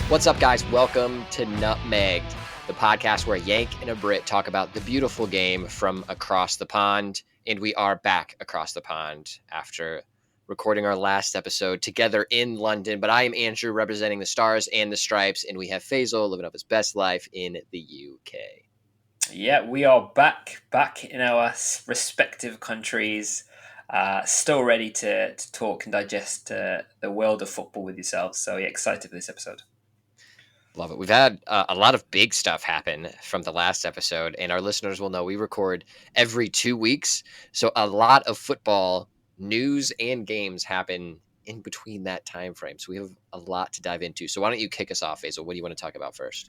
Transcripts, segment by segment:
What's up, guys? Welcome to Nutmegged, the podcast where Yank and a Brit talk about the beautiful game from across the pond. And we are back across the pond after recording our last episode together in London. But I am Andrew, representing the Stars and the Stripes, and we have Faisal living up his best life in the UK. Yeah, we are back in our respective countries, still ready to talk and digest the world of football with yourselves. So yeah, excited for this episode. Love it. We've had a lot of big stuff happen from the last episode, and our listeners will know we record every 2 weeks. So a lot of football news and games happen in between that time frame. So we have a lot to dive into. So why don't you kick us off, Faisal? What do you want to talk about first?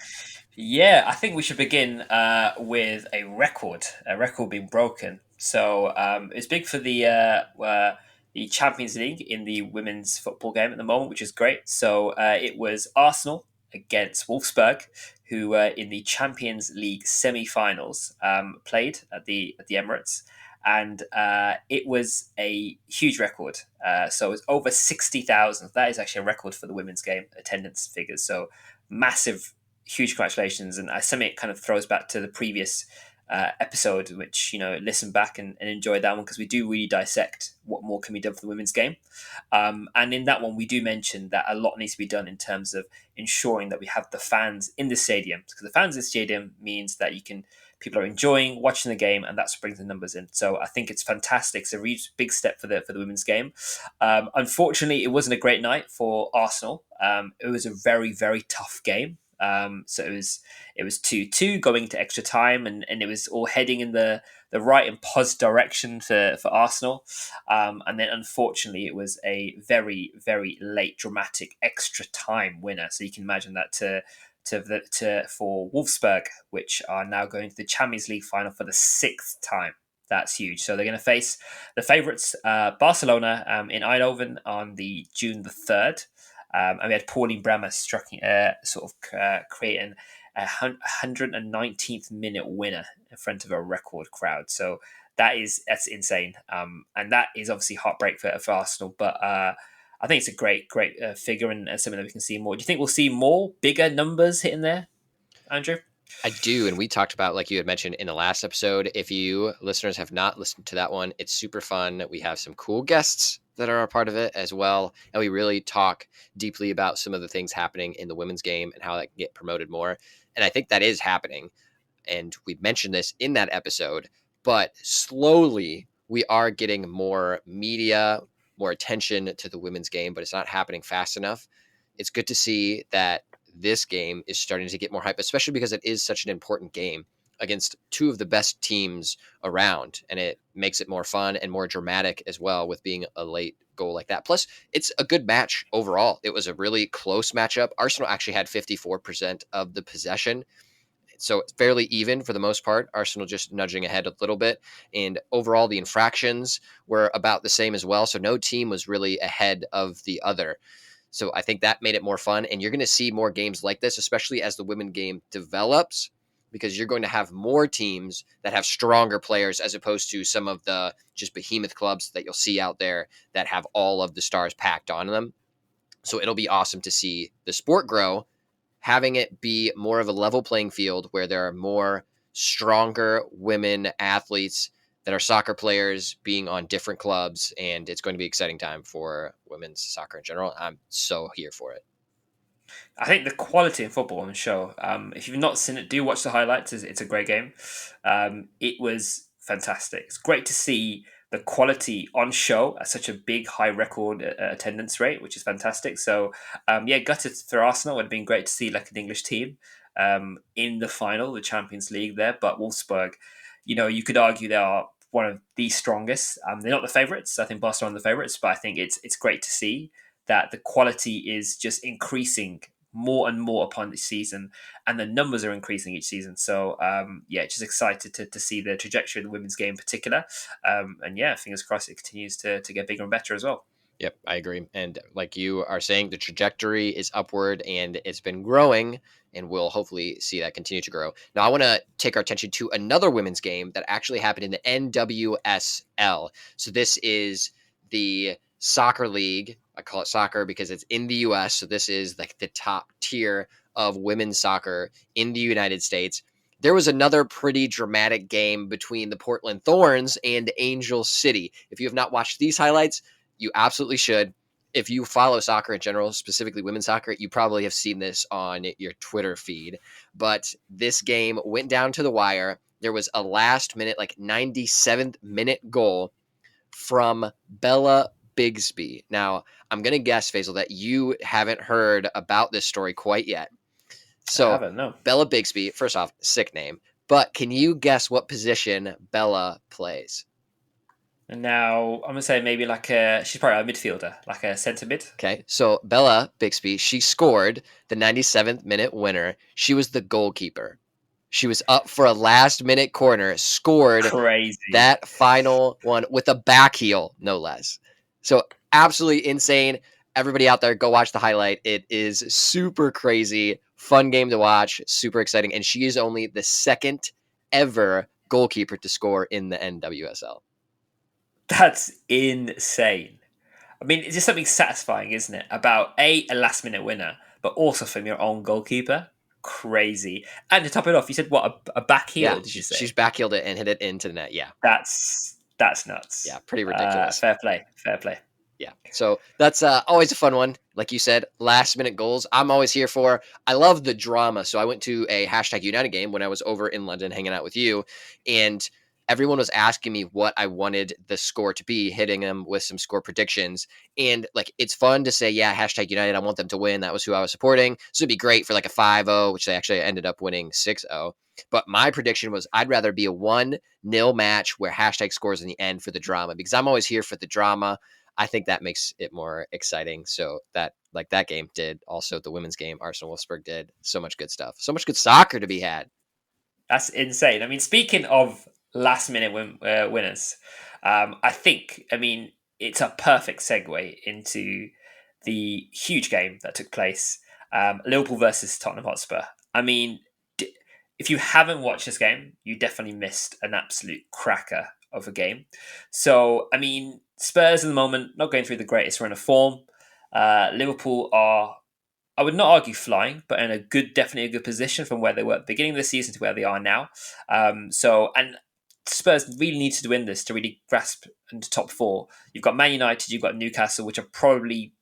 Yeah, I think we should begin with a record being broken. So it's big for the Champions League in the women's football game at the moment, which is great. So it was Arsenal against Wolfsburg, who in the Champions League semi-finals played at the Emirates, and it was a huge record. So it was over 60,000. That is actually a record for the women's game attendance figures. So massive, huge congratulations, and something it kind of throws back to the previous episode, which listen back and enjoy that one, because we do really dissect what more can be done for the women's game. And in that one, we do mention that a lot needs to be done in terms of ensuring that we have the fans in the stadium, because the fans in the stadium means that people are enjoying watching the game, and that's what brings the numbers in. So I think it's fantastic. It's a really big step for the women's game. Unfortunately, it wasn't a great night for Arsenal. It was a very, very tough game. So it was 2-2 going to extra time, and it was all heading in the right and positive direction for Arsenal. And then unfortunately it was a very, very late dramatic extra time winner. So you can imagine that for Wolfsburg, which are now going to the Champions League final for the 6th time. That's huge. So they're going to face the favourites, Barcelona, in Eindhoven on the June the 3rd. And we had Pauline Bremer creating a 119th minute winner in front of a record crowd. So that's insane. And that is obviously heartbreak for Arsenal. But I think it's a great figure, and something that we can see more. Do you think we'll see more bigger numbers hitting there, Andrew? I do, and we talked about, like you had mentioned in the last episode. If you listeners have not listened to that one, it's super fun. We have some cool guests that are a part of it as well, and we really talk deeply about some of the things happening in the women's game and how that can get promoted more. And I think that is happening, and we mentioned this in that episode, but slowly we are getting more media, more attention to the women's game, but it's not happening fast enough. It's good to see that this game is starting to get more hype, especially because it is such an important game against two of the best teams around, and it makes it more fun and more dramatic as well with being a late goal like that. Plus, it's a good match overall. It was a really close matchup. Arsenal actually had 54% of the possession, so it's fairly even for the most part. Arsenal just nudging ahead a little bit, and overall the infractions were about the same as well, so no team was really ahead of the other. So I think that made it more fun, and you're going to see more games like this, especially as the women game develops, because you're going to have more teams that have stronger players as opposed to some of the just behemoth clubs that you'll see out there that have all of the stars packed on them. So it'll be awesome to see the sport grow, having it be more of a level playing field where there are more stronger women athletes that are soccer players being on different clubs, and it's going to be an exciting time for women's soccer in general. I'm so here for it. I think the quality in football on the show, if you've not seen it, do watch the highlights. It's a great game. It was fantastic. It's great to see the quality on show at such a big, high record attendance rate, which is fantastic. So, gutted for Arsenal. It would have been great to see like an English team in the final, the Champions League there. But Wolfsburg, you could argue they are one of the strongest. They're not the favourites. I think Barcelona are the favourites, but I think it's great to see that the quality is just increasing more and more upon this season, and the numbers are increasing each season. So, just excited to see the trajectory of the women's game in particular. Fingers crossed it continues to get bigger and better as well. Yep, I agree. And like you are saying, the trajectory is upward and it's been growing, and we'll hopefully see that continue to grow. Now, I want to take our attention to another women's game that actually happened in the NWSL. So this is the soccer league. I call it soccer because it's in the US. So this is like the top tier of women's soccer in the United States. There was another pretty dramatic game between the Portland Thorns and Angel City. If you have not watched these highlights, you absolutely should. If you follow soccer in general, specifically women's soccer, you probably have seen this on your Twitter feed. But this game went down to the wire. There was a last minute, like 97th minute goal from Bella Bigsby. Now, I'm going to guess, Faisal, that you haven't heard about this story quite yet. I So, haven't, no. Bella Bigsby, first off, sick name. But can you guess what position Bella plays? And now I'm gonna say maybe she's probably a midfielder, like a centre mid. Okay, so Bella Bixby, she scored the 97th minute winner. She was the goalkeeper. She was up for a last minute corner, scored Crazy. that final one with a back heel, no less. So absolutely insane. Everybody out there, go watch the highlight. It is super crazy, fun game to watch, super exciting. And she is only the second ever goalkeeper to score in the NWSL. That's insane. I mean, it's just something satisfying, isn't it? About a last minute winner, but also from your own goalkeeper. Crazy. And to top it off, you said what, a back heel? Yeah, Did you she's say? backheeled it and hit it into the net. Yeah, That's nuts. yeah, pretty ridiculous. Fair play. Fair play. Yeah. So that's always a fun one. Like you said, last minute goals. I'm always here for. I love the drama. So I went to a hashtag United game when I was over in London hanging out with you. And everyone was asking me what I wanted the score to be, hitting them with some score predictions. And like, it's fun to say, yeah, hashtag United. I want them to win. That was who I was supporting. So it'd be great for like a 5-0, which they actually ended up winning 6-0. But my prediction was I'd rather be a 1-0 match where hashtag scores in the end for the drama because I'm always here for the drama. I think that makes it more exciting. So that like that game did. Also the women's game, Arsenal Wolfsburg did. So much good stuff. So much good soccer to be had. That's insane. I mean, speaking of last minute winners, I mean, it's a perfect segue into the huge game that took place, Liverpool versus Tottenham Hotspur. I mean, if you haven't watched this game, you definitely missed an absolute cracker of a game. So, I mean, Spurs at the moment not going through the greatest run of form. Liverpool are, I would not argue flying, but in definitely a good position from where they were at the beginning of the season to where they are now. And Spurs really needed to win this to really grasp into top four. You've got Man United, you've got Newcastle, which are probably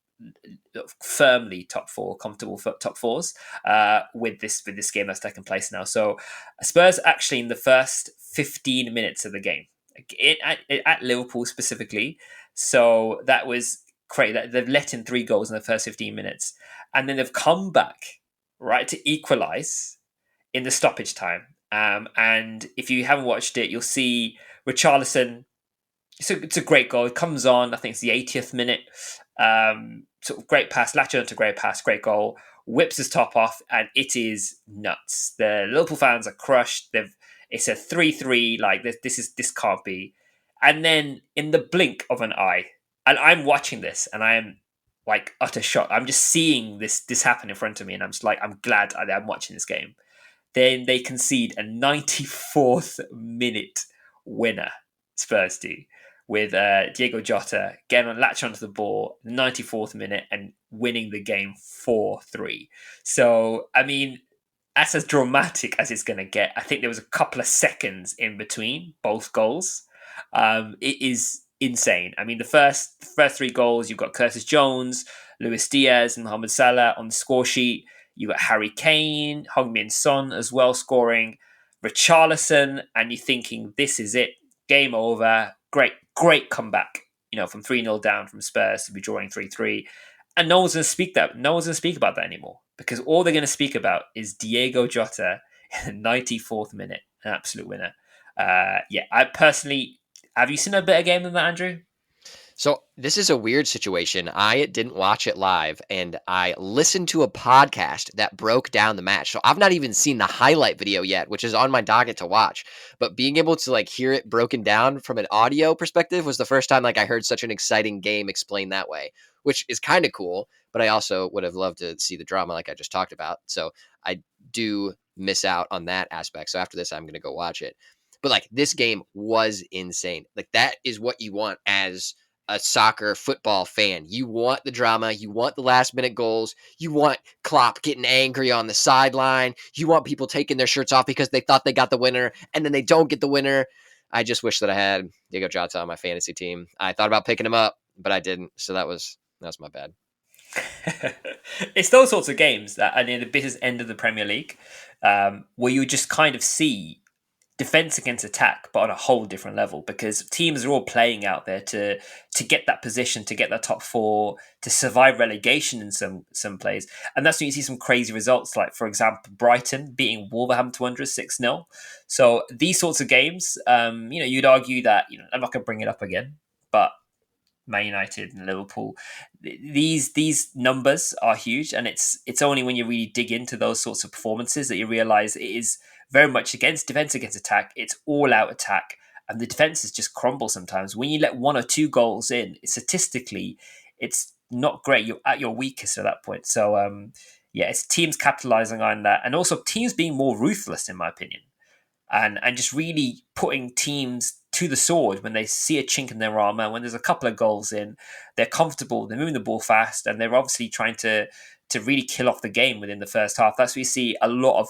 firmly top four, comfortable top fours with this game that's taking place now. So Spurs actually in the first 15 minutes of the game at Liverpool specifically. So that was crazy. They've let in 3 goals in the first 15 minutes, and then they've come back right to equalise in the stoppage time. And if you haven't watched it, you'll see Richarlison. It's a great goal. It comes on, I think it's the 80th minute. Sort of great pass, latch onto great pass, great goal. Whips his top off, and it is nuts. The Liverpool fans are crushed. It's a 3-3. Like this can't be. And then in the blink of an eye, and I'm watching this, and I am like utter shock. I'm just seeing this happen in front of me, and I'm just like, I'm glad I'm watching this game. Then they concede a 94th minute winner. Spurs do, with Diego Jota getting on latch onto the ball, 94th minute, and winning the game 4-3. So, I mean, that's as dramatic as it's going to get. I think there was a couple of seconds in between both goals. It is insane. I mean, the first 3 goals, you've got Curtis Jones, Luis Diaz, and Mohamed Salah on the score sheet. You got Harry Kane, Heung-min Son as well scoring, Richarlison, and you're thinking, this is it, game over. Great comeback, from 3-0 down from Spurs to be drawing 3-3. And no one's going to speak that. No one's going to speak about that anymore because all they're going to speak about is Diego Jota in the 94th minute, an absolute winner. I personally, have you seen a better game than that, Andrew? So this is a weird situation. I didn't watch it live, and I listened to a podcast that broke down the match. So I've not even seen the highlight video yet, which is on my docket to watch. But being able to like hear it broken down from an audio perspective was the first time like I heard such an exciting game explained that way, which is kind of cool. But I also would have loved to see the drama like I just talked about. So I do miss out on that aspect. So after this, I'm going to go watch it. But like this game was insane. Like that is what you want as a soccer football fan. You want the drama. You want the last minute goals. You want Klopp getting angry on the sideline. You want people taking their shirts off because they thought they got the winner and then they don't get the winner. I just wish that I had Diego Jota on my fantasy team. I thought about picking him up, but I didn't. So that was my bad. It's those sorts of games that are near the business end of the Premier League, where you just kind of see defense against attack, but on a whole different level, because teams are all playing out there to get that position, to get that top four, to survive relegation in some plays, and that's when you see some crazy results, like for example Brighton beating Wolverhampton Wanderers 6-0. So these sorts of games, you'd argue that I'm not going to bring it up again, but Man United and Liverpool, these numbers are huge, and it's only when you really dig into those sorts of performances that you realize it is very much against defense against attack. It's all out attack, and the defenses just crumble sometimes. When you let 1 or 2 goals in, statistically, it's not great. You're at your weakest at that point. So it's teams capitalizing on that, and also teams being more ruthless, in my opinion, and just really putting teams to the sword when they see a chink in their armor. When there's a couple of goals in, they're comfortable, they're moving the ball fast, and they're obviously trying to really kill off the game within the first half. That's what you see a lot of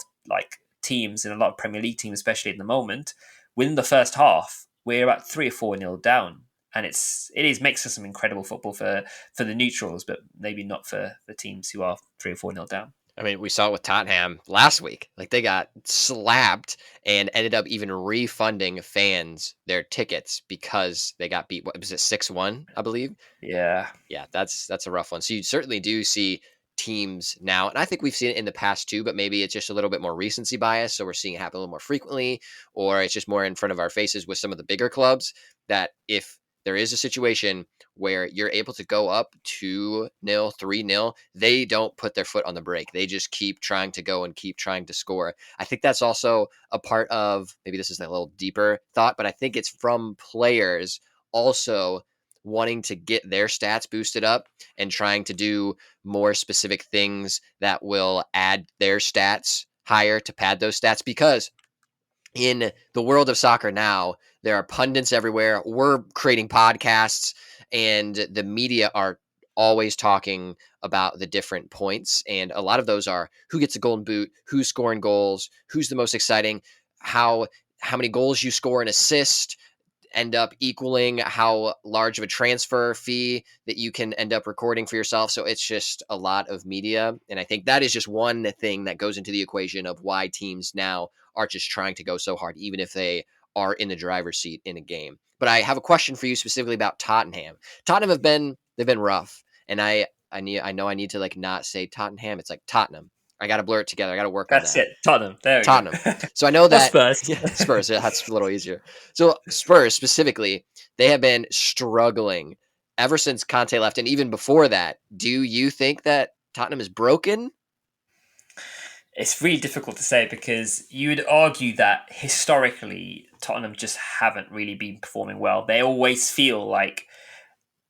teams, and a lot of Premier League teams, especially in the moment. Within the first half, we're about 3 or 4-0 down, and it makes for some incredible football for the neutrals, but maybe not for the teams who are 3 or 4-0 down. I mean, we saw it with Tottenham last week. Like, they got slapped and ended up even refunding fans their tickets because they got beat. What was it, 6-1, I believe? Yeah. Yeah, that's a rough one. So you certainly do see teams now, and I think we've seen it in the past too, but maybe it's just a little bit more recency bias. So we're seeing it happen a little more frequently, or it's just more in front of our faces with some of the bigger clubs, that if there is a situation where you're able to go up 2-0, 3-0, they don't put their foot on the brake. They just keep trying to go and keep trying to score. I think that's also a part of, maybe this is a little deeper thought, but I think it's from players also wanting to get their stats boosted up and trying to do more specific things that will add their stats higher to pad those stats, because in the world of soccer now, there are pundits everywhere. We're creating podcasts, and the media are always talking about the different points. And a lot of those are who gets a golden boot, who's scoring goals, who's the most exciting, how many goals you score and assist end up equaling how large of a transfer fee that you can end up recording for yourself. So it's just a lot of media. And I think that is just one thing that goes into the equation of why teams now are just trying to go so hard, even if they are in the driver's seat in a game. But I have a question for you specifically about Tottenham. Tottenham they've been rough. And I know I need to not say Tottenham. It's like Tottenham. I got to blur it together. I got to work on That's that. it. Tottenham. There we Tottenham. go. So I know that Spurs. Spurs, yeah, that's a little easier. So Spurs specifically, they have been struggling ever since Conte left, and even before that. Do you think that Tottenham is broken? It's really difficult to say, because you would argue that historically Tottenham just haven't really been performing well. They always feel like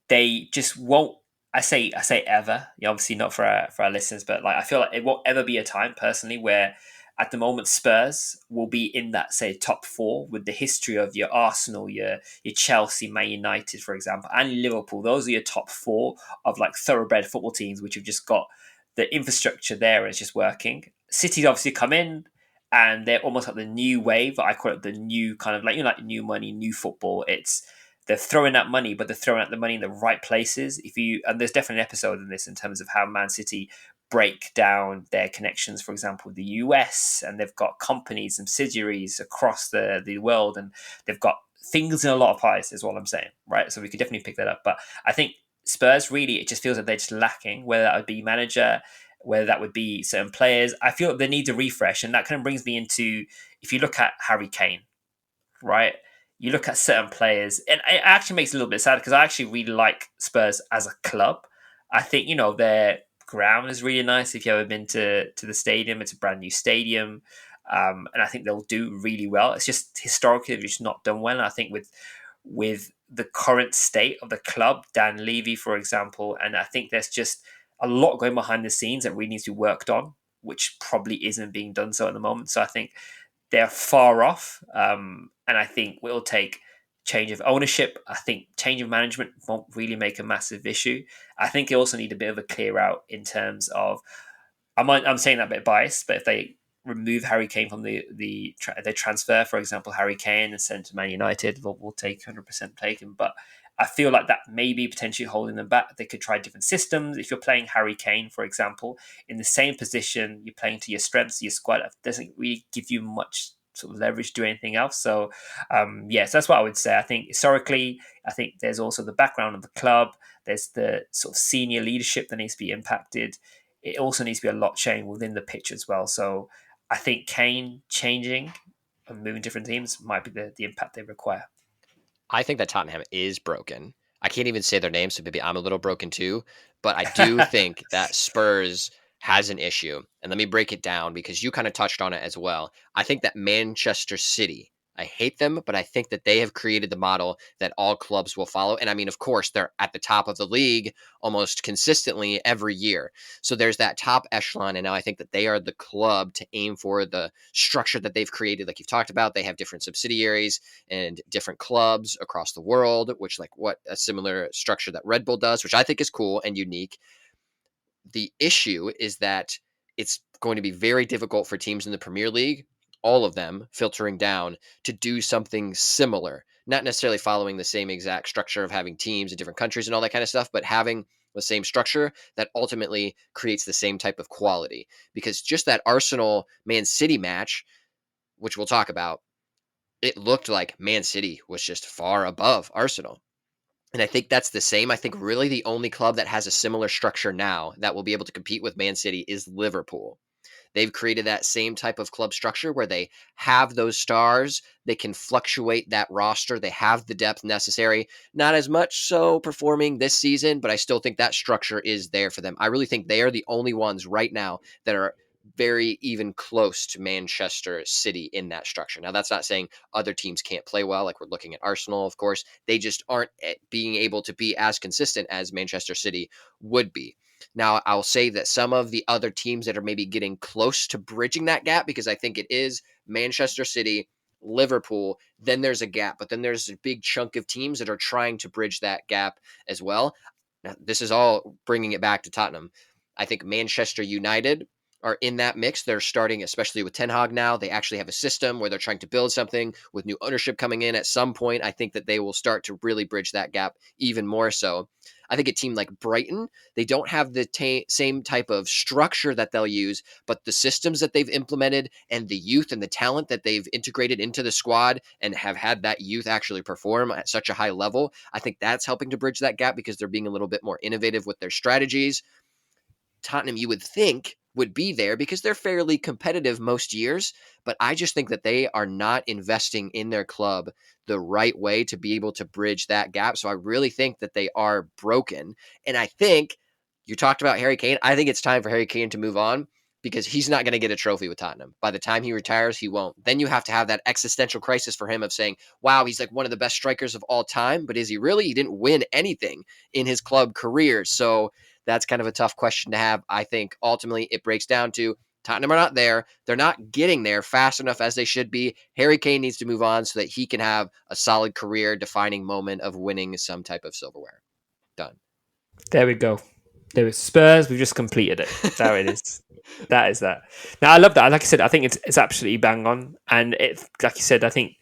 they just won't. I say ever. Obviously not for our listeners, but I feel like it won't ever be a time personally where, at the moment, Spurs will be in that, say, top 4 with the history of your Arsenal, your Chelsea, Man United, for example, and Liverpool. Those are your top 4 of thoroughbred football teams, which have just got the infrastructure there and it's just working. City's obviously come in, and they're almost like the new wave. I call it the new kind of new money, new football. They're throwing that money, but they're throwing out the money in the right places. And there's definitely an episode in this in terms of how Man City break down their connections, for example, with the US, and they've got companies and subsidiaries across the world, and they've got things in a lot of pies, is what I'm saying, right? So we could definitely pick that up. But I think Spurs, really, it just feels like they're just lacking, whether that would be manager, whether that would be certain players. I feel like they need a refresh, and that kind of brings me into, if you look at Harry Kane, right? You look at certain players, and it actually makes it a little bit sad, because I actually really like Spurs as a club. I think, their ground is really nice. If you've ever been to the stadium, it's a brand new stadium. And I think they'll do really well. It's just historically they've just not done well. And I think with the current state of the club, Dan Levy, for example, and I think there's just a lot going behind the scenes that really needs to be worked on, which probably isn't being done so at the moment. So I think they're far off. And I think it'll take change of ownership. I think change of management won't really make a massive issue. I think they also need a bit of a clear out in terms of, I'm saying that a bit biased, but if they remove Harry Kane from they transfer, for example, Harry Kane and send to Man United, we'll take 100% take him. But I feel like that may be potentially holding them back. They could try different systems. If you're playing Harry Kane, for example, in the same position, you're playing to your strengths, your squad doesn't really give you much sort of leverage to do anything else. So, yes, that's what I would say. I think historically, I think there's also the background of the club. There's the sort of senior leadership that needs to be impacted. It also needs to be a lot changed within the pitch as well. So I think Kane changing and moving different teams might be the impact they require. I think that Tottenham is broken. I can't even say their name, so maybe I'm a little broken too. But I do think that Spurs has an issue. And let me break it down because you kind of touched on it as well. I think that Manchester City, I hate them, but I think that they have created the model that all clubs will follow. And I mean, of course, they're at the top of the league almost consistently every year. So there's that top echelon. And now I think that they are the club to aim for the structure that they've created. Like you've talked about, they have different subsidiaries and different clubs across the world, which like what a similar structure that Red Bull does, which I think is cool and unique. The issue is that it's going to be very difficult for teams in the Premier League, all of them filtering down, to do something similar, not necessarily following the same exact structure of having teams in different countries and all that kind of stuff, but having the same structure that ultimately creates the same type of quality. Because just that Arsenal Man City match, which we'll talk about, it looked like Man City was just far above Arsenal. And I think that's the same. I think really the only club that has a similar structure now that will be able to compete with Man City is Liverpool. They've created that same type of club structure where they have those stars. They can fluctuate that roster. They have the depth necessary. Not as much so performing this season, but I still think that structure is there for them. I really think they are the only ones right now that are very even close to Manchester City in that structure. Now, that's not saying other teams can't play well, like we're looking at Arsenal, of course. They just aren't being able to be as consistent as Manchester City would be. Now, I'll say that some of the other teams that are maybe getting close to bridging that gap, because I think it is Manchester City, Liverpool, then there's a gap, but then there's a big chunk of teams that are trying to bridge that gap as well. Now, this is all bringing it back to Tottenham. I think Manchester United are in that mix. They're starting, especially with Ten Hag now. They actually have a system where they're trying to build something with new ownership coming in at some point. I think that they will start to really bridge that gap even more so. I think a team like Brighton, they don't have the same type of structure that they'll use, but the systems that they've implemented and the youth and the talent that they've integrated into the squad and have had that youth actually perform at such a high level, I think that's helping to bridge that gap because they're being a little bit more innovative with their strategies. Tottenham, you would think, would be there because they're fairly competitive most years, but I just think that they are not investing in their club the right way to be able to bridge that gap. So I really think that they are broken. And I think you talked about Harry Kane. I think it's time for Harry Kane to move on because he's not going to get a trophy with Tottenham. By the time he retires, he won't. Then you have to have that existential crisis for him of saying, wow, he's like one of the best strikers of all time, but is he really? He didn't win anything in his club career. So that's kind of a tough question to have. I think ultimately it breaks down to Tottenham are not there. They're not getting there fast enough as they should be. Harry Kane needs to move on so that he can have a solid career defining moment of winning some type of silverware. Done. There we go. There is Spurs. We've just completed it. There it is. That is that. Now I love that. Like I said, I think it's absolutely bang on. And it, like you said, I think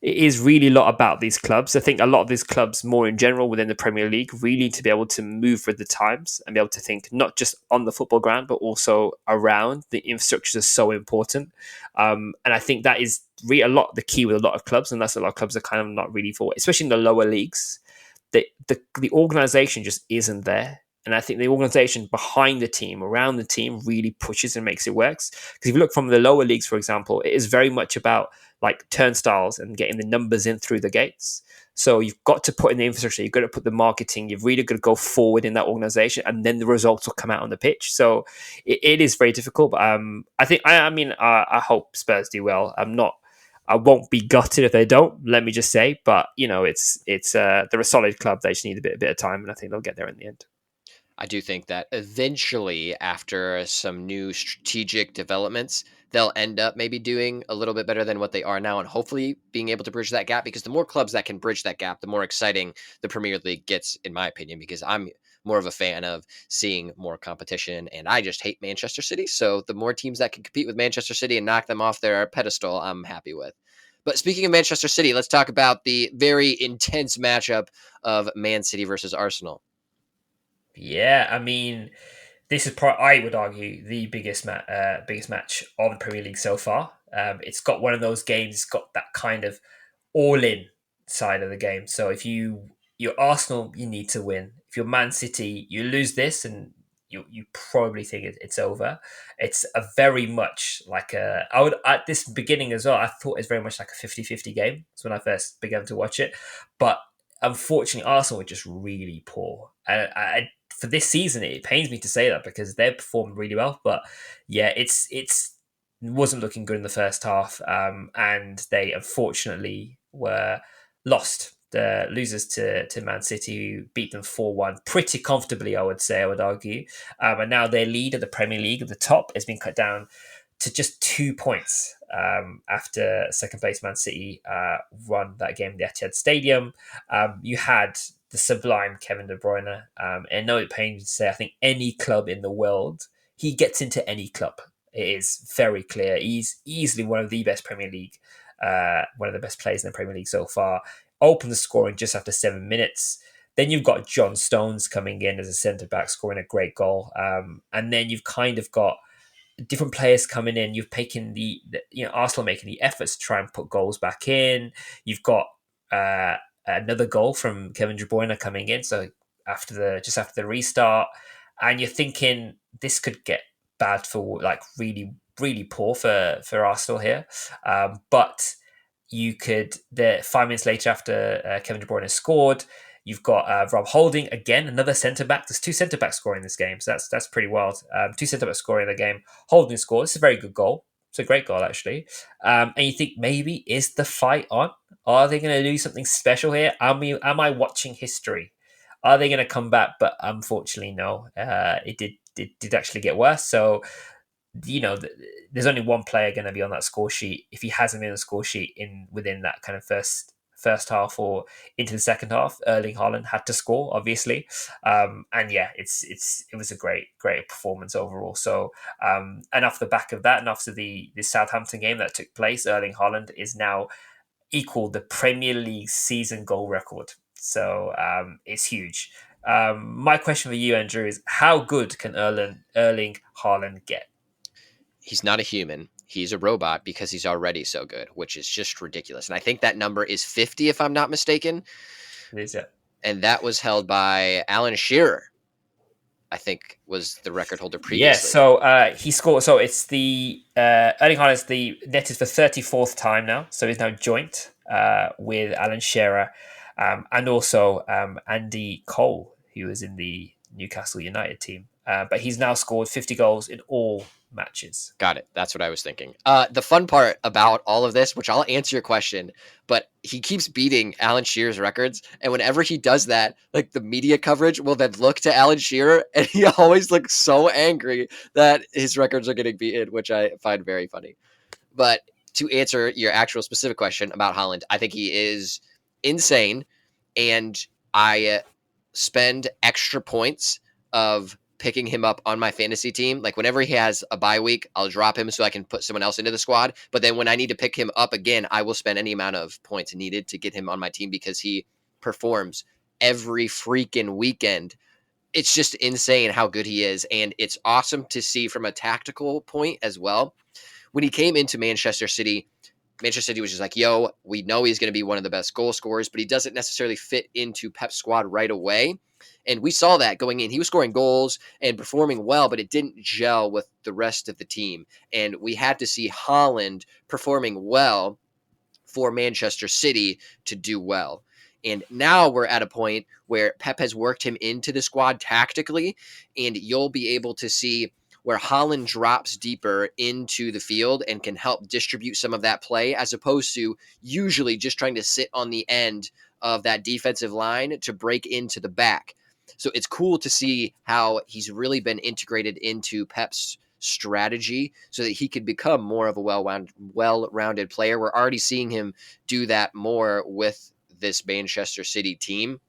it is really a lot about these clubs. I think a lot of these clubs, more in general within the Premier League, really need to be able to move with the times and be able to think not just on the football ground, but also around. The infrastructure is so important. And I think that is really a lot the key with a lot of clubs. And that's a lot of clubs are kind of not really for, especially in the lower leagues. The organization just isn't there. And I think the organization behind the team, around the team, really pushes and makes it works. Because if you look from the lower leagues, for example, it is very much about like turnstiles and getting the numbers in through the gates. So you've got to put in the infrastructure, you've got to put the marketing, you've really got to go forward in that organization, and then the results will come out on the pitch. So it is very difficult. But I hope Spurs do well. I won't be gutted if they don't. Let me just say, but they're a solid club. They just need a bit of time, and I think they'll get there in the end. I do think that eventually, after some new strategic developments, they'll end up maybe doing a little bit better than what they are now, and hopefully being able to bridge that gap. Because the more clubs that can bridge that gap, the more exciting the Premier League gets, in my opinion. Because I'm more of a fan of seeing more competition, and I just hate Manchester City. So the more teams that can compete with Manchester City and knock them off their pedestal, I'm happy with. But speaking of Manchester City, let's talk about the very intense matchup of Man City versus Arsenal. Yeah, I mean, this is I would argue the biggest match of the Premier League so far. It's got one of those games. It's got that kind of all in side of the game. So if you're Arsenal, you need to win. If you're Man City, you lose this, and you probably think it's over. It's a very much like a I would at this beginning as well. I thought it's very much like a 50-50 game. It's when I first began to watch it, but unfortunately, Arsenal were just really poor. And for this season, it pains me to say that because they've performed really well. But yeah, it's wasn't looking good in the first half, and they unfortunately were lost. The losers to Man City, who beat them 4-1 pretty comfortably, I would say, I would argue. And now their lead at the Premier League at the top has been cut down to just 2 points after second place Man City won that game at the Etihad Stadium. You had the sublime Kevin De Bruyne. And I know it pains me to say, I think any club in the world, he gets into any club. It is very clear. He's easily one of the best Premier League, one of the best players in the Premier League so far. Opened the scoring just after 7 minutes. Then you've got John Stones coming in as a centre back, scoring a great goal. And then you've kind of got different players coming in. You've taken Arsenal making the efforts to try and put goals back in. You've got another goal from Kevin De Bruyne coming in. So just after the restart, and you're thinking this could get bad for like really really poor for Arsenal here, but you could the 5 minutes later after Kevin De Bruyne scored. You've got Rob Holding again, another centre back. There's two centre backs scoring this game, so that's pretty wild. Two centre backs scoring in the game. Holding scores. It's a very good goal. It's a great goal actually. And you think maybe is the fight on? Are they going to do something special here? Am I watching history? Are they going to come back? But unfortunately, no. It did actually get worse. So there's only one player going to be on that score sheet. If he hasn't been on the score sheet within that kind of first half or into the second half, Erling Haaland had to score, obviously. And yeah, it was a great performance overall. So and off the back of that, and after the Southampton game that took place, Erling Haaland is now equaled the Premier League season goal record. So it's huge. My question for you, Andrew, is how good can Erling Haaland get? He's not a human. He's a robot because he's already so good, which is just ridiculous. And I think that number is 50, if I'm not mistaken. It is, yeah. And that was held by Alan Shearer, I think was the record holder Yeah, previously. so he scored. So it's the Erling Haaland's the netted for 34th time now. So he's now joint with Alan Shearer and also Andy Cole, who was in the Newcastle United team. But he's now scored 50 goals in all matches. Got it. That's what I was thinking. The fun part about all of this, which I'll answer your question, but he keeps beating Alan Shearer's records. And whenever he does that, like the media coverage will then look to Alan Shearer and he always looks so angry that his records are getting beaten, which I find very funny. But to answer your actual specific question about Haaland, I think he is insane. And I spend extra points of picking him up on my fantasy team. Like whenever he has a bye week, I'll drop him so I can put someone else into the squad. But then when I need to pick him up again, I will spend any amount of points needed to get him on my team because he performs every freaking weekend. It's just insane how good he is. And it's awesome to see from a tactical point as well. When he came into Manchester City was just like, yo, we know he's going to be one of the best goal scorers, but he doesn't necessarily fit into Pep's squad right away. And we saw that going in. He was scoring goals and performing well, but it didn't gel with the rest of the team. And we had to see Haaland performing well for Manchester City to do well. And now we're at a point where Pep has worked him into the squad tactically, and you'll be able to see where Haaland drops deeper into the field and can help distribute some of that play, as opposed to usually just trying to sit on the end of that defensive line to break into the back. So it's cool to see how he's really been integrated into Pep's strategy so that he could become more of a well-rounded player. We're already seeing him do that more with this Manchester City team.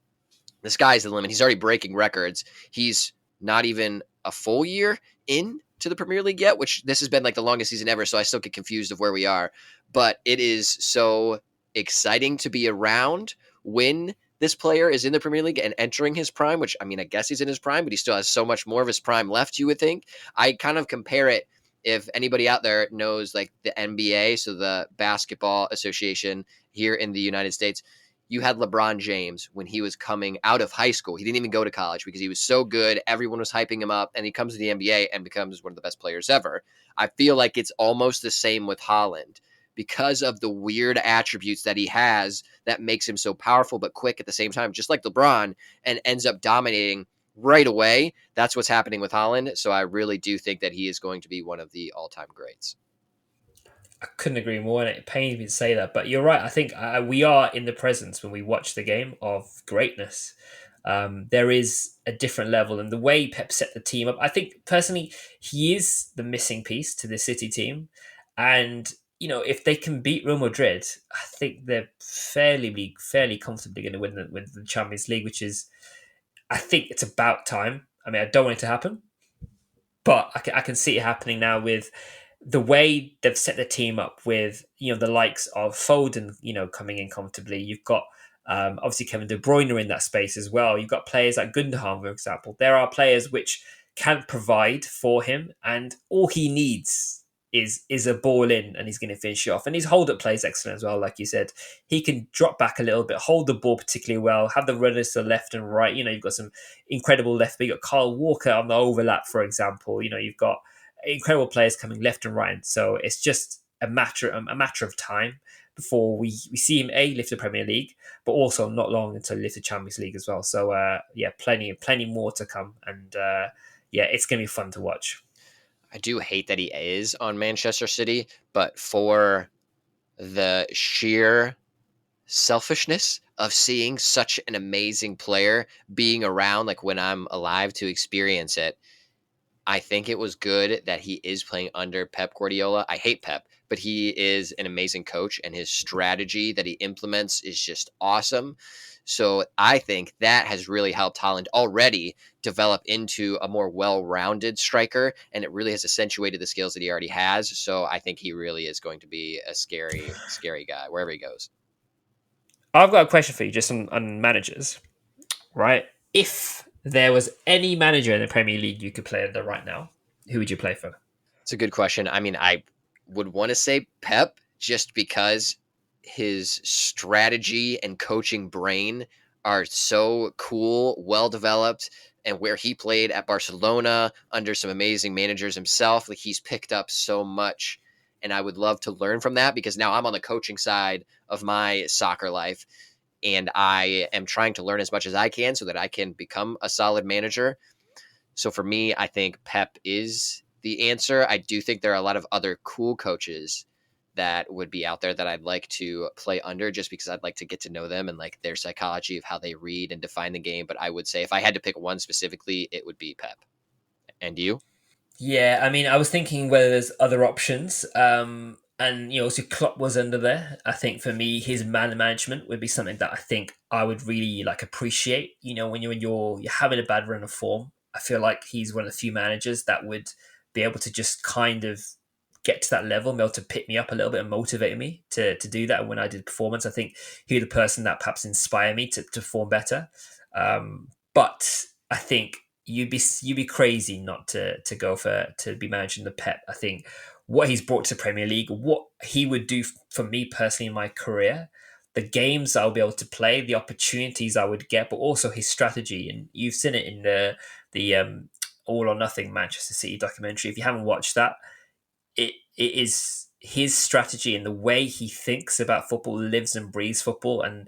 The sky's the limit. He's already breaking records. He's not even a full year in to the Premier League yet, which this has been like the longest season ever, so I still get confused of where we are. But it is so exciting to be around when this player is in the Premier League and entering his prime, which I mean, I guess he's in his prime, but he still has so much more of his prime left, you would think. I kind of compare it, if anybody out there knows like the NBA, so the Basketball Association here in the United States, you had LeBron James when he was coming out of high school. He didn't even go to college because he was so good. Everyone was hyping him up, and he comes to the NBA and becomes one of the best players ever. I feel like it's almost the same with Haaland because of the weird attributes that he has that makes him so powerful but quick at the same time, just like LeBron, and ends up dominating right away. That's what's happening with Haaland. So I really do think that he is going to be one of the all-time greats. I couldn't agree more, and it pains me to say that, but you're right. I think we are in the presence when we watch the game of greatness. There is a different level, and the way Pep set the team up, I think personally, he is the missing piece to the City team. And if they can beat Real Madrid, I think they're fairly comfortably going to win the Champions League, which is, I think it's about time. I mean, I don't want it to happen, but I can see it happening now with the way they've set the team up with the likes of Foden, coming in comfortably. You've got obviously Kevin De Bruyne in that space as well. You've got players like Gundogan, for example. There are players which can provide for him, and all he needs is a ball in, and he's going to finish it off. And his hold up play is excellent as well. Like you said, he can drop back a little bit, hold the ball particularly well, have the runners to the left and right. You've got some incredible left. But you've got Kyle Walker on the overlap, for example. You've got incredible players coming left and right. So it's just a matter of time before we see him lift the Premier League, but also not long until he lifts the Champions League as well. So plenty more to come, and it's going to be fun to watch. I do hate that he is on Manchester City, but for the sheer selfishness of seeing such an amazing player being around, like when I'm alive to experience it, I think it was good that he is playing under Pep Guardiola. I hate Pep, but he is an amazing coach, and his strategy that he implements is just awesome. So I think that has really helped Haaland already develop into a more well-rounded striker, and it really has accentuated the skills that he already has. So I think he really is going to be a scary, scary guy wherever he goes. I've got a question for you, just on managers, right? If there was any manager in the Premier League you could play under right now, who would you play for? It's a good question. I mean, I would want to say Pep just because his strategy and coaching brain are so cool, well developed, and where he played at Barcelona under some amazing managers himself, like he's picked up so much. And I would love to learn from that because now I'm on the coaching side of my soccer life, and I am trying to learn as much as I can so that I can become a solid manager. So for me, I think Pep is the answer. I do think there are a lot of other cool coaches that would be out there that I'd like to play under just because I'd like to get to know them and like their psychology of how they read and define the game. But I would say if I had to pick one specifically, it would be Pep. And you? Yeah, I mean, I was thinking whether there's other options. And so Klopp was under there. I think for me, his man management would be something that I think I would really appreciate. When you're having a bad run of form, I feel like he's one of the few managers that would be able to just kind of get to that level, be able to pick me up a little bit and motivate me to do that. When I did performance, I think he's the person that perhaps inspire me to perform better. But I think you'd be crazy not to go to be managing the Pep. I think what he's brought to the Premier League, what he would do for me personally in my career, the games I'll be able to play, the opportunities I would get, but also his strategy. And you've seen it in the All or Nothing Manchester City documentary. If you haven't watched that, it is his strategy and the way he thinks about football, lives and breathes football, and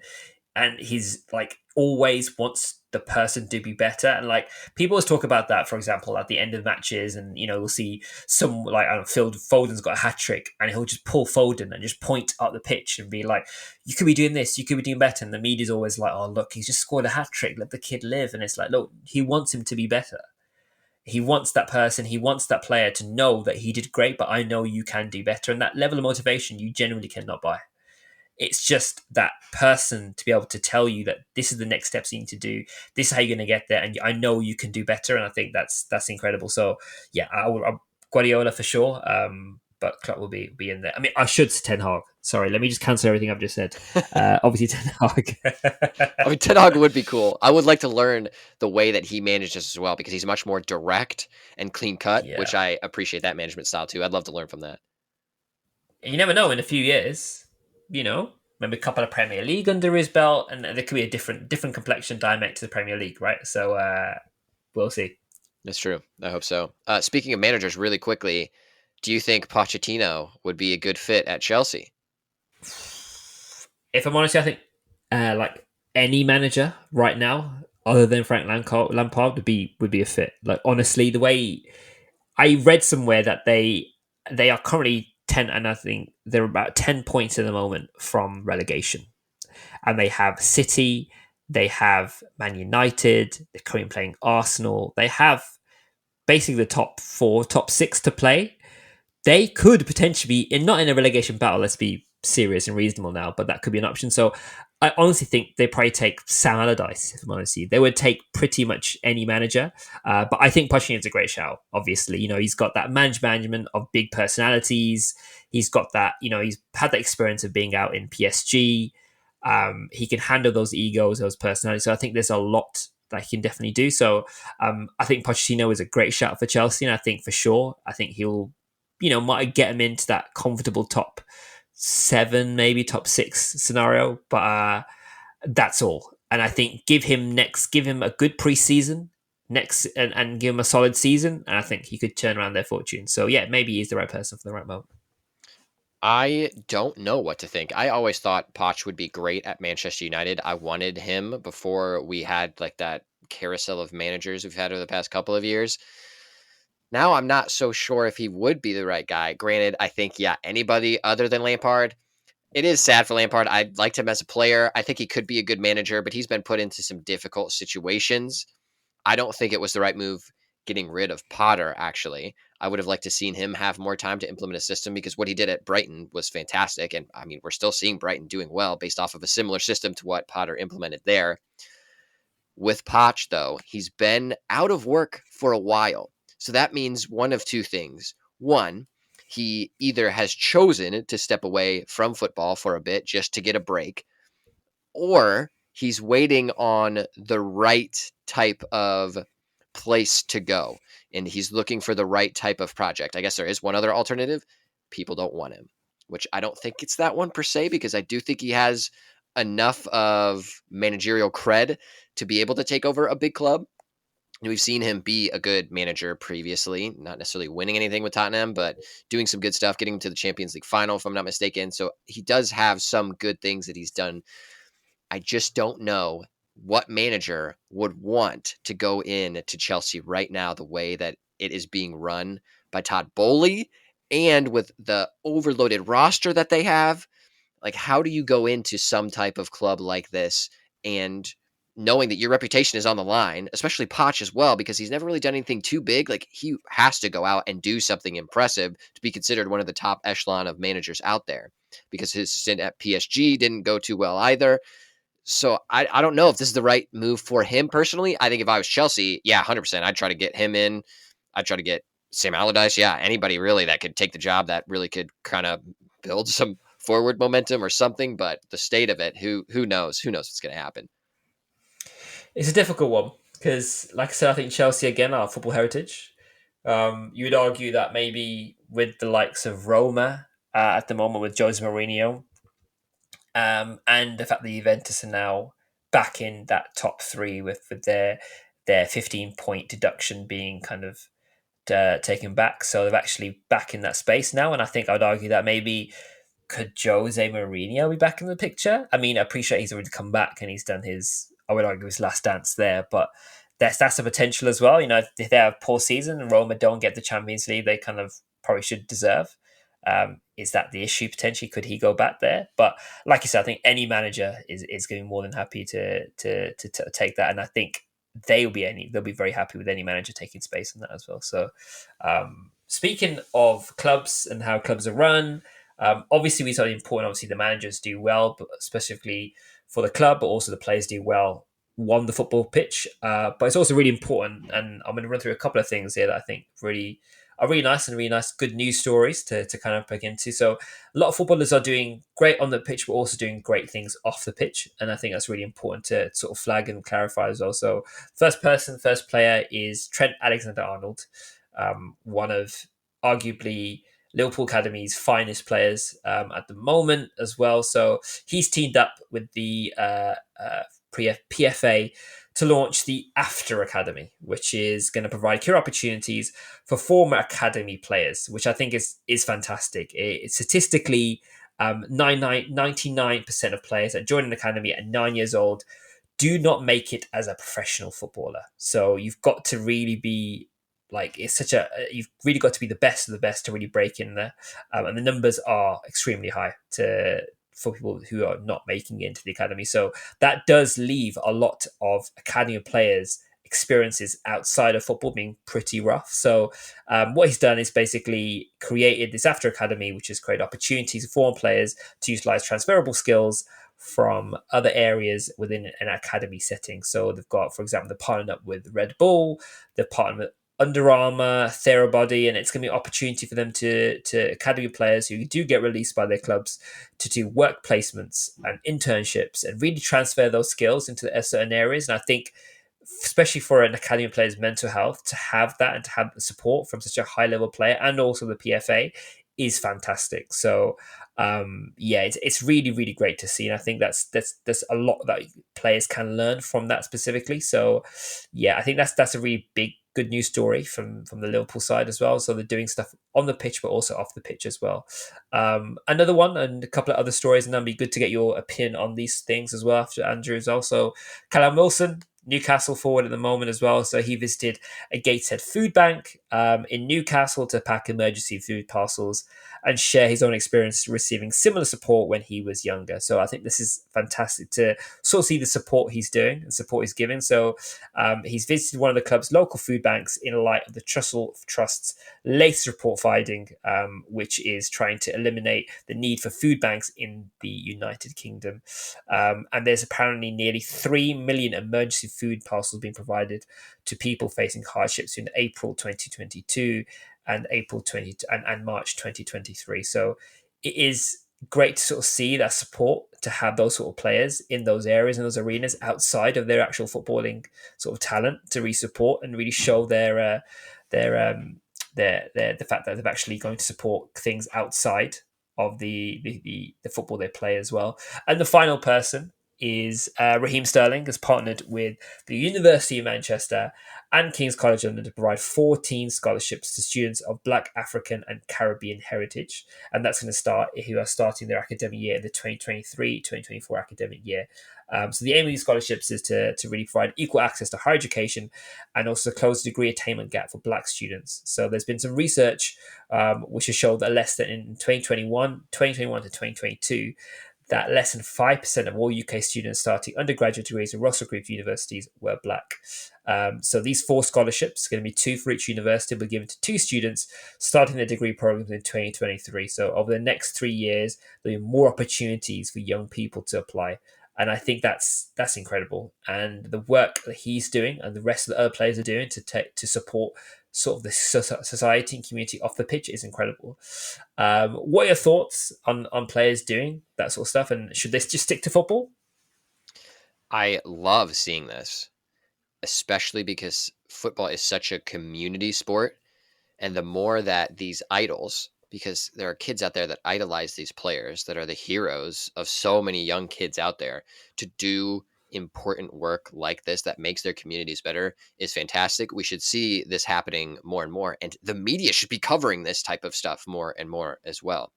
he's like always wants the person to be better. And like people always talk about that, for example, at the end of matches, and we'll see some like I don't know, Phil Foden's got a hat trick, and he'll just pull Foden and just point up the pitch and be like, "You could be doing this, you could be doing better." And the media's always like, "Oh, look, he's just scored a hat trick. Let the kid live." And it's like, look, he wants him to be better. He wants that person, he wants that player to know that he did great, but I know you can do better. And that level of motivation you genuinely cannot buy. It's just that person to be able to tell you that this is the next steps you need to do. This is how you're going to get there, and I know you can do better. And I think that's incredible. So yeah, I'm Guardiola for sure, but Klopp will be in there. I mean, I should say Ten Hag. Sorry, let me just cancel everything I've just said. Obviously, Ten Hag. I mean, Ten Hag would be cool. I would like to learn the way that he manages as well, because he's much more direct and clean cut, Yeah, which I appreciate that management style too. I'd love to learn from that. and you never know. In a few years, maybe a couple of Premier League under his belt, and there could be a different complexion dynamic to the Premier League, right? So we'll see. That's true. I hope so. Speaking of managers, really quickly, do you think Pochettino would be a good fit at Chelsea? If I'm honest, I think like any manager right now, other than Frank Lampard, would be a fit. Like honestly, the way I read somewhere that they are currently 10, and I think they're about 10 points at the moment from relegation, and they have City, they have Man United, they're currently playing Arsenal, they have basically the top four, top six to play. They could potentially be not in a relegation battle. Let's be serious and reasonable now, but that could be an option. So I honestly think they probably take Sam Allardyce. If I'm honest with you, they would take pretty much any manager. But I think Pochettino is a great shout. Obviously, he's got that management of big personalities. He's got that. He's had that experience of being out in PSG. He can handle those egos, those personalities. So I think there's a lot that he can definitely do. So I think Pochettino is a great shout for Chelsea, and I think for sure, I think he'll might get him into that comfortable top seven, maybe top six scenario. But that's all. And I think give him a good preseason next, and give him a solid season, and I think he could turn around their fortune. So yeah, maybe he's the right person for the right moment. I don't know what to think. I always thought Poch would be great at Manchester United. I wanted him before we had like that carousel of managers we've had over the past couple of years. Now I'm not so sure if he would be the right guy. Granted, I think, yeah, anybody other than Lampard. It is sad for Lampard. I liked him as a player. I think he could be a good manager, but he's been put into some difficult situations. I don't think it was the right move getting rid of Potter, actually. I would have liked to seen him have more time to implement a system, because what he did at Brighton was fantastic. And I mean, we're still seeing Brighton doing well based off of a similar system to what Potter implemented there. With Poch, though, he's been out of work for a while. So that means one of two things. One, he either has chosen to step away from football for a bit just to get a break, or he's waiting on the right type of place to go, and he's looking for the right type of project. I guess there is one other alternative. People don't want him, which I don't think it's that one per se, because I do think he has enough of managerial cred to be able to take over a big club. And we've seen him be a good manager previously, not necessarily winning anything with Tottenham, but doing some good stuff, getting to the Champions League final, if I'm not mistaken. So he does have some good things that he's done. I just don't know what manager would want to go in to Chelsea right now the way that it is being run by Todd Bowley, and with the overloaded roster that they have. Like, how do you go into some type of club like this and knowing that your reputation is on the line, especially Poch as well, because he's never really done anything too big. Like, he has to go out and do something impressive to be considered one of the top echelon of managers out there, because his stint at PSG didn't go too well either. So I don't know if this is the right move for him personally. I think if I was Chelsea, yeah, 100%, I'd try to get him in. I'd try to get Sam Allardyce. Yeah, anybody really that could take the job, that really could kind of build some forward momentum or something. But the state of it, who knows? Who knows what's going to happen? It's a difficult one because, like I said, I think Chelsea again are football heritage. You would argue that maybe with the likes of Roma at the moment with Jose Mourinho, and the fact that Juventus are now back in that top three with their 15-point deduction being kind of taken back, so they're actually back in that space now. And I think I'd argue that maybe could Jose Mourinho be back in the picture? I mean, I appreciate he's already come back and he's done his I would argue his last dance there, but that's a potential as well. If they have a poor season and Roma don't get the Champions League, they kind of probably should deserve. Is that the issue potentially? Could he go back there? But like you said, I think any manager is going to be more than happy to take that, and I think they'll be very happy with any manager taking space in that as well. So, speaking of clubs and how clubs are run, obviously we saw the important. Obviously, the managers do well, but specifically for the club, but also the players do well on the football pitch. But it's also really important, and I'm going to run through a couple of things here that I think really are really nice, good news stories to kind of break into. So a lot of footballers are doing great on the pitch, but also doing great things off the pitch, and I think that's really important to sort of flag and clarify as well. So first player is Trent Alexander-Arnold, one of arguably Liverpool Academy's finest players at the moment as well. So he's teamed up with the PFA to launch the After Academy, which is going to provide career opportunities for former academy players, which I think is fantastic. Statistically, 99% of players that join an academy at 9 years old do not make it as a professional footballer. So you've got to really be like you've really got to be the best of the best to really break in there, and the numbers are extremely high for people who are not making it into the academy. So that does leave a lot of academy players experiences outside of football being pretty rough. So what he's done is basically created this After Academy, which has created opportunities for foreign players to utilize transferable skills from other areas within an academy setting. So they've got, for example, they're partnered up with Red Bull, they've partnered with Under Armour, Therabody, and it's going to be an opportunity for them to academy players who do get released by their clubs to do work placements and internships and really transfer those skills into certain areas. And I think, especially for an academy player's mental health, to have that and to have the support from such a high level player and also the PFA is fantastic. So yeah, it's really, really great to see, and I think that's a lot that players can learn from that specifically. So yeah, I think that's a really big good news story from the Liverpool side as well. So they're doing stuff on the pitch, but also off the pitch as well. Another one and a couple of other stories, and that'd be good to get your opinion on these things as well after Andrew's also. Callum Wilson, Newcastle forward at the moment as well. So he visited a Gateshead food bank in Newcastle to pack emergency food parcels and share his own experience receiving similar support when he was younger. So I think this is fantastic to sort of see the support he's doing and support he's giving. So he's visited one of the club's local food banks in light of the Trussell Trust's latest report finding, which is trying to eliminate the need for food banks in the United Kingdom. And there's apparently nearly 3 million emergency food parcels being provided to people facing hardships in April 2022 and and March 2023. So it is great to sort of see that support, to have those sort of players in those areas and those arenas outside of their actual footballing sort of talent to really support and really show the fact that they're actually going to support things outside of the football they play as well. And the final person is Raheem Sterling has partnered with the University of Manchester and King's College London to provide 14 scholarships to students of Black, African, and Caribbean heritage. And that's going to start who are starting their academic year in the 2023-2024 academic year. So the aim of these scholarships is to really provide equal access to higher education and also close the degree attainment gap for Black students. So there's been some research which has shown that less than in 2021 to 2022, that less than 5% of all UK students starting undergraduate degrees at Russell Group universities were Black. So these 4 scholarships are going to be 2 for each university, will be given to 2 students starting their degree programs in 2023. So over the next 3 years, there'll be more opportunities for young people to apply. And I think that's incredible. And the work that he's doing and the rest of the other players are doing to support sort of the society and community off the pitch is incredible. What are your thoughts on players doing that sort of stuff? And should they just stick to football? I love seeing this, especially because football is such a community sport. And the more that these idols, because there are kids out there that idolize these players that are the heroes of so many young kids out there, to do important work like this that makes their communities better is fantastic. We should see this happening more and more. And the media should be covering this type of stuff more and more as well.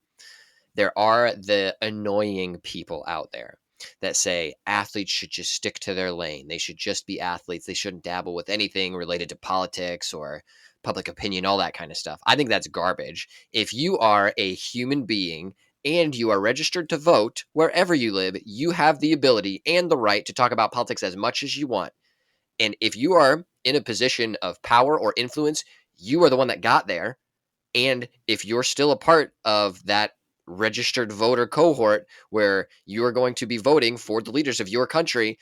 There are the annoying people out there that say athletes should just stick to their lane. They should just be athletes. They shouldn't dabble with anything related to politics or public opinion, all that kind of stuff. I think that's garbage. If you are a human being and you are registered to vote wherever you live, you have the ability and the right to talk about politics as much as you want. And if you are in a position of power or influence, you are the one that got there. And if you're still a part of that registered voter cohort where you are going to be voting for the leaders of your country,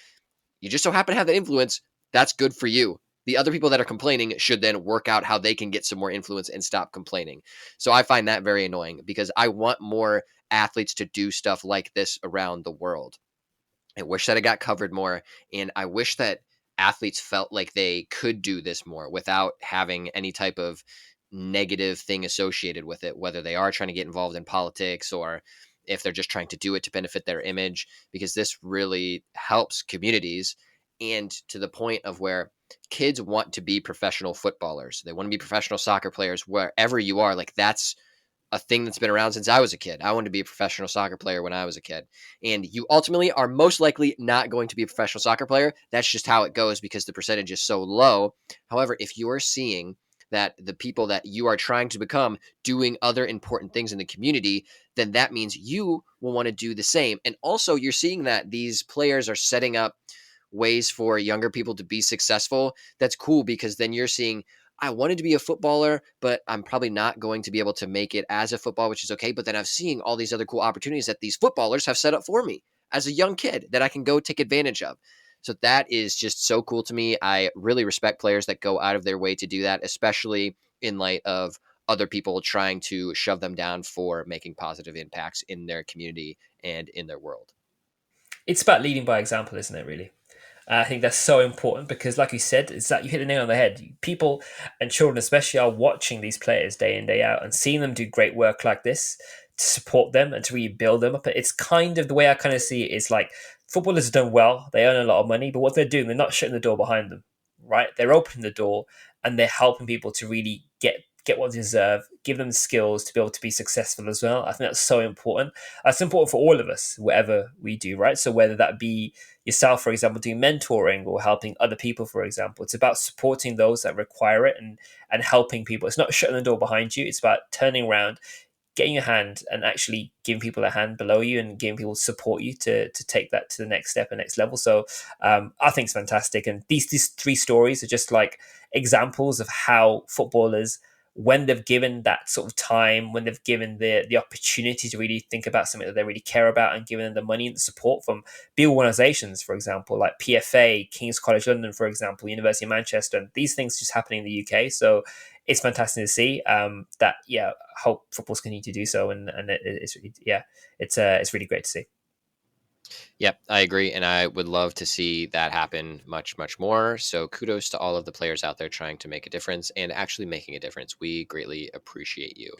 you just so happen to have that influence, that's good for you. The other people that are complaining should then work out how they can get some more influence and stop complaining. So I find that very annoying because I want more athletes to do stuff like this around the world. I wish that it got covered more, and I wish that athletes felt like they could do this more without having any type of negative thing associated with it, whether they are trying to get involved in politics or if they're just trying to do it to benefit their image, because this really helps communities. And to the point of where kids want to be professional footballers, they want to be professional soccer players wherever you are. Like, that's a thing that's been around since I was a kid. I wanted to be a professional soccer player when I was a kid. And you ultimately are most likely not going to be a professional soccer player. That's just how it goes because the percentage is so low. However, if you're seeing that the people that you are trying to become doing other important things in the community, then that means you will want to do the same. And also, you're seeing that these players are setting up ways for younger people to be successful. That's cool because then you're seeing, I wanted to be a footballer, but I'm probably not going to be able to make it as a footballer, which is okay. But then I'm seeing all these other cool opportunities that these footballers have set up for me as a young kid that I can go take advantage of. So that is just so cool to me. I really respect players that go out of their way to do that, especially in light of other people trying to shove them down for making positive impacts in their community and in their world. It's about leading by example, isn't it, really? I think that's so important because, like you said, it's that you hit the nail on the head. People and children, especially, are watching these players day in, day out and seeing them do great work like this to support them and to really build them up. It's kind of the way I kind of see it is like footballers have done well, they earn a lot of money, but what they're doing, they're not shutting the door behind them, right? They're opening the door and they're helping people to really get what they deserve, give them the skills to be able to be successful as well. I think that's so important. That's important for all of us, whatever we do, right? So whether that be yourself, for example, doing mentoring or helping other people, for example, it's about supporting those that require it and helping people. It's not shutting the door behind you. It's about turning around, getting your hand and actually giving people a hand below you and giving people support you to take that to the next step and next level. So I think it's fantastic. And these three stories are just like examples of how footballers, when they've given that sort of time, when they've given the opportunity to really think about something that they really care about and given them the money and the support from big organizations, for example, like PFA, King's College London, for example, University of Manchester, and these things just happening in the UK. So it's fantastic to see that. Yeah, I hope football's continue to do so, and it's really, yeah, it's really great to see. Yep, I agree. And I would love to see that happen much, much more. So kudos to all of the players out there trying to make a difference and actually making a difference. We greatly appreciate you.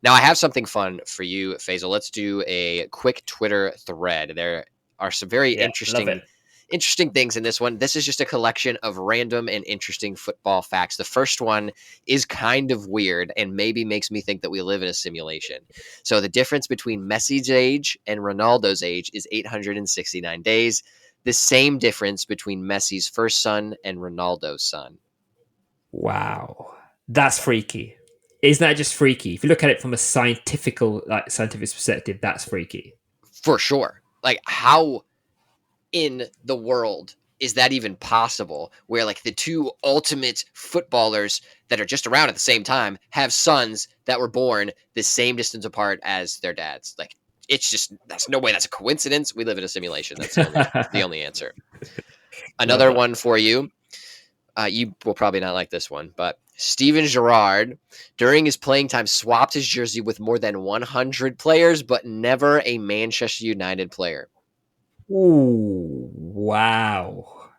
Now, I have something fun for you, Faisal. Let's do a quick Twitter thread. There are some very Yeah, love it. interesting things in this one. This is just a collection of random and interesting football facts. The first one is kind of weird and maybe makes me think that we live in a simulation. So the difference between Messi's age and Ronaldo's age is 869 days. The same difference between Messi's first son and Ronaldo's son. Wow, that's freaky. Isn't that just freaky? If you look at it from a scientific perspective, that's freaky. For sure. Like, how in the world is that even possible, where like the two ultimate footballers that are just around at the same time have sons that were born the same distance apart as their dads? Like, it's just, that's no way that's a coincidence. We live in a simulation. That's the only answer. Love Another that. one for you. You will probably not like this one, but Steven Gerrard, during his playing time, swapped his jersey with more than 100 players, but never a Manchester United player. Ooh, wow.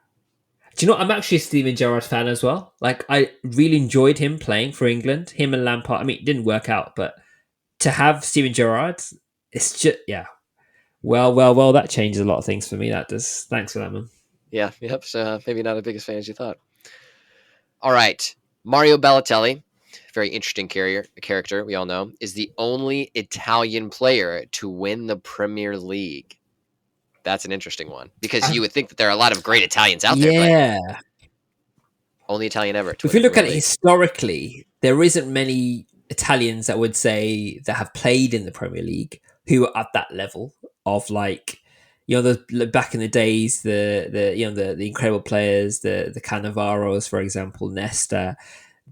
Do you know, I'm actually a Steven Gerrard fan as well. Like, I really enjoyed him playing for England. Him and Lampard. I mean, it didn't work out, but to have Steven Gerrard, it's just, yeah. Well, that changes a lot of things for me. That does. Thanks for that, man. Yeah, yep. So maybe not the biggest fan as you thought. All right. Mario Balotelli, very interesting character, we all know, is the only Italian player to win the Premier League. That's an interesting one because you would think that there are a lot of great Italians out there, but Yeah. only Italian ever to If win you the look Premier at it League. historically, there isn't many Italians that would say that have played in the Premier League who are at that level of like, the back in the days, the incredible players, the Cannavaros, for example, Nesta,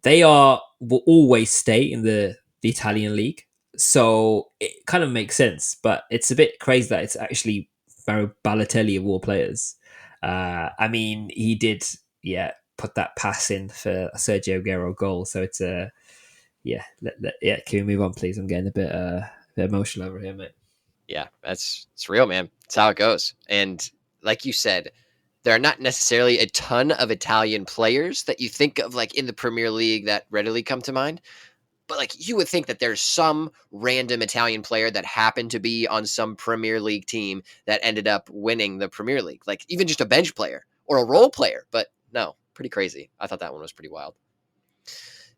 they will always stay in the Italian league. So it kind of makes sense, but it's a bit crazy that it's actually Mario Balotelli of all players. I mean, he did, put that pass in for a Sergio Aguero goal. So it's yeah. Can we move on, please? I'm getting a bit emotional over here, mate. Yeah, it's real, man. It's how it goes. And like you said, there are not necessarily a ton of Italian players that you think of like in the Premier League that readily come to mind. But like you would think that there's some random Italian player that happened to be on some Premier League team that ended up winning the Premier League. Like even just a bench player or a role player. But no, pretty crazy. I thought that one was pretty wild.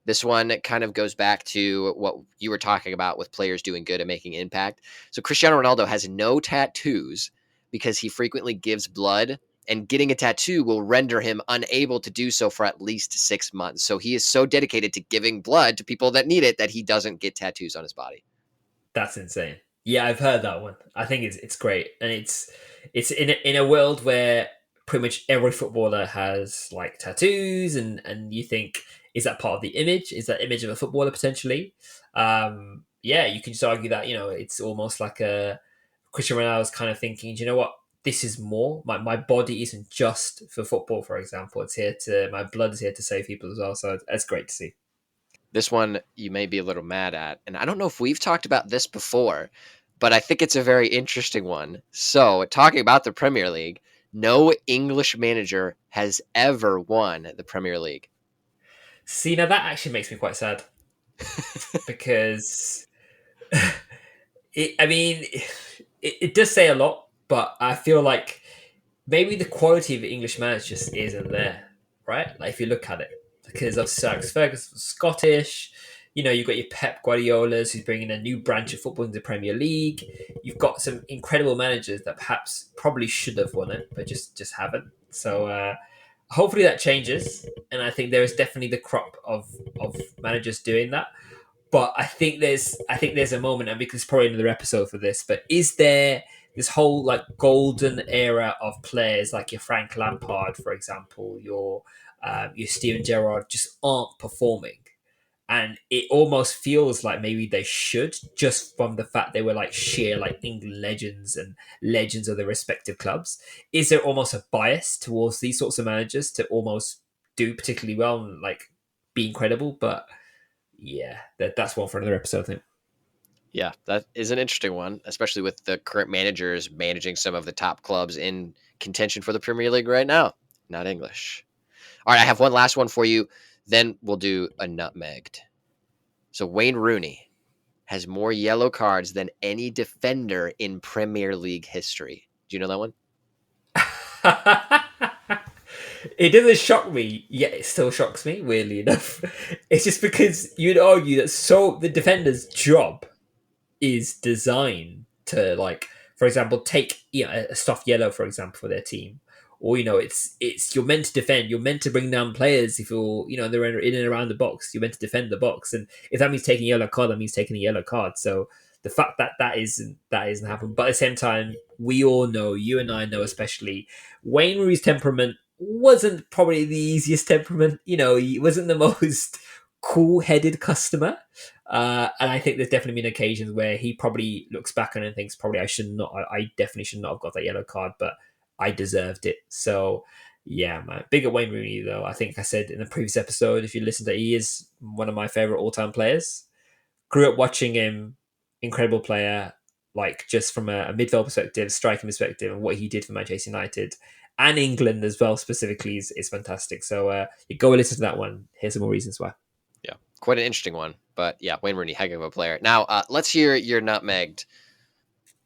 This one kind of goes back to what you were talking about with players doing good and making impact. So Cristiano Ronaldo has no tattoos because he frequently gives blood, and getting a tattoo will render him unable to do so for at least 6 months. So he is so dedicated to giving blood to people that need it that he doesn't get tattoos on his body. That's insane. Yeah, I've heard that one. I think it's great, and it's in a world where pretty much every footballer has like tattoos, and you think, is that part of the image? Is that image of a footballer potentially? Yeah, you can just argue that it's almost like a Cristiano Ronaldo's kind of thinking, do you know what? This is more. My body isn't just for football, for example. It's here to my blood is here to save people as well. So that's great to see. This one you may be a little mad at, and I don't know if we've talked about this before, but I think it's a very interesting one. So, talking about the Premier League, no English manager has ever won the Premier League. See, now that actually makes me quite sad because I mean, it does say a lot, but I feel like maybe the quality of the English managers just isn't there, right? Like if you look at it, because of Sir Alex Ferguson was Scottish, you've got your Pep Guardiola's who's bringing a new branch of football into the Premier League. You've got some incredible managers that perhaps probably should have won it, but just haven't. So hopefully that changes, and I think there is definitely the crop of managers doing that. But I think there's a moment, and because probably another episode for this. But is there this whole like golden era of players like your Frank Lampard, for example, your Steven Gerrard just aren't performing, and it almost feels like maybe they should, just from the fact they were like sheer like England legends and legends of their respective clubs. Is there almost a bias towards these sorts of managers to almost do particularly well and like be incredible? But yeah, that's one for another episode, I think. Yeah, that is an interesting one, especially with the current managers managing some of the top clubs in contention for the Premier League right now. Not English. All right, I have one last one for you. Then we'll do a nutmegged. So Wayne Rooney has more yellow cards than any defender in Premier League history. Do you know that one? It doesn't shock me, yet it still shocks me, weirdly enough. It's just because you'd argue that the defender's job is designed to, like, for example, take a stuffed yellow, for example, for their team. Or it's you're meant to defend. You're meant to bring down players if they're in and around the box. You're meant to defend the box, and if that means taking a yellow card, that means taking a yellow card. So the fact that that isn't happening, but at the same time, we all know, you and I know especially, Wayne Rooney's temperament wasn't probably the easiest temperament. He wasn't the most cool-headed customer. And I think there's definitely been occasions where he probably looks back on it and thinks, probably I definitely should not have got that yellow card, but I deserved it. So yeah, man. Big at Wayne Rooney though. I think I said in the previous episode, if you listen to, he is one of my favorite all-time players. Grew up watching him, incredible player, like just from a midfield perspective, striking perspective, and what he did for Manchester United and England as well specifically is fantastic. So you go and listen to that one. Here's some more reasons why. Yeah, quite an interesting one. But yeah, Wayne Rooney, heck of a player. Now, let's hear your nutmegged.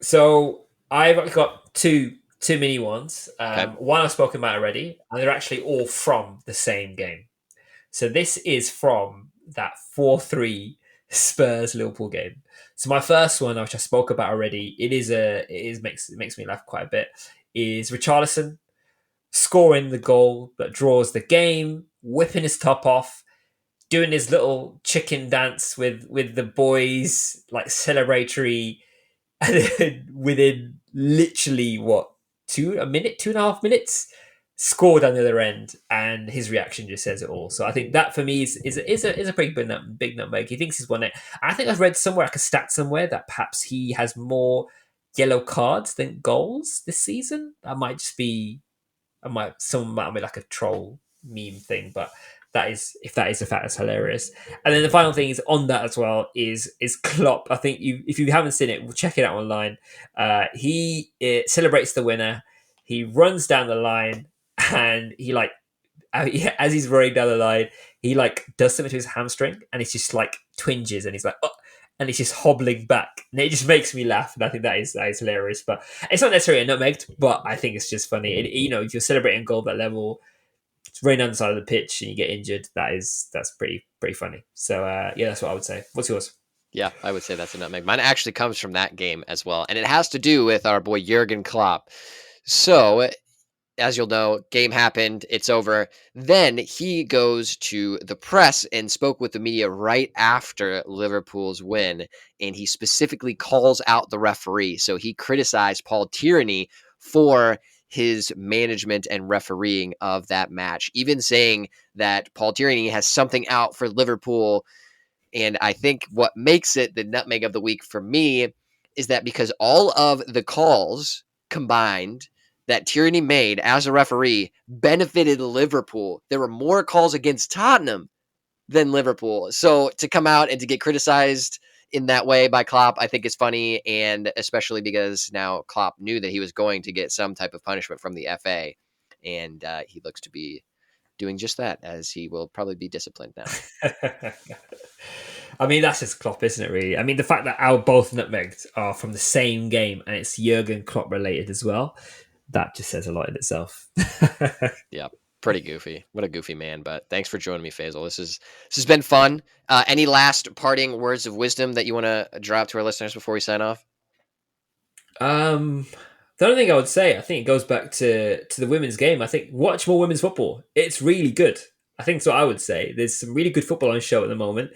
So I've got two mini ones. Okay. One I've spoken about already, and they're actually all from the same game. So this is from that 4-3 Spurs Liverpool game. So my first one, which I spoke about already, it makes me laugh quite a bit. is Richarlison scoring the goal that draws the game, whipping his top off, doing his little chicken dance with the boys, like celebratory, and then within literally two and a half minutes, scored on the other end, and his reaction just says it all. So I think that for me is a pretty big nutmeg. He thinks he's won it. I think I've read somewhere, like a stat somewhere, that perhaps he has more yellow cards than goals this season. That might just be, someone might be like a troll meme thing, but if that is a fact, that's hilarious. And then the final thing is on that as well is Klopp. I think if you haven't seen it, check it out online. He celebrates the winner. He runs down the line, and he like, as he's running down the line, he like does something to his hamstring, and it's just like twinges, and he's like, oh, and it's just hobbling back, and it just makes me laugh. And I think that is hilarious. But it's not necessarily a nutmegged, but I think it's just funny. If you're celebrating goal at that level, it's running down the side of the pitch and you get injured, that's pretty funny. So yeah, that's what I would say. What's yours? Yeah, I would say that's a nutmeg. Mine actually comes from that game as well, and it has to do with our boy Jurgen Klopp. So, as you'll know, game happened, it's over. Then he goes to the press and spoke with the media right after Liverpool's win, and he specifically calls out the referee. So he criticized Paul Tierney for his management and refereeing of that match, even saying that Paul Tierney has something out for Liverpool. And I think what makes it the nutmeg of the week for me is that because all of the calls combined that Tierney made as a referee benefited Liverpool. There were more calls against Tottenham than Liverpool. So to come out and to get criticized in that way by Klopp, I think is funny, and especially because now Klopp knew that he was going to get some type of punishment from the FA, and he looks to be doing just that, as he will probably be disciplined now. I mean, that's just Klopp, isn't it, really? I mean, the fact that our both nutmegged are from the same game, and it's Jurgen Klopp related as well, that just says a lot in itself. Yeah, pretty goofy. What a goofy man. But thanks for joining me, Faisal. This has been fun. Any last parting words of wisdom that you want to drop to our listeners before we sign off? The only thing I would say, I think it goes back to the women's game. I think watch more women's football. It's really good. I think that's what I would say. There's some really good football on show at the moment.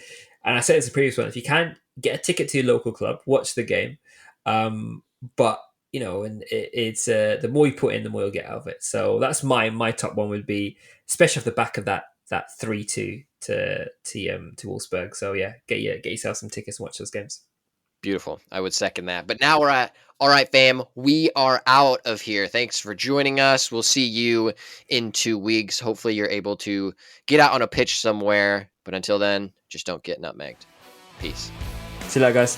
And I said it's the previous one. If you can get a ticket to your local club, watch the game. But and it's the more you put in, the more you'll get out of it. So that's my top one would be, especially off the back of that 3-2 to Wolfsburg. So yeah, get yourself some tickets and watch those games. Beautiful. I would second that. But now we're at, all right, fam, we are out of here. Thanks for joining us. We'll see you in 2 weeks. Hopefully you're able to get out on a pitch somewhere. But until then, just don't get nutmegged. Peace. See you later, guys.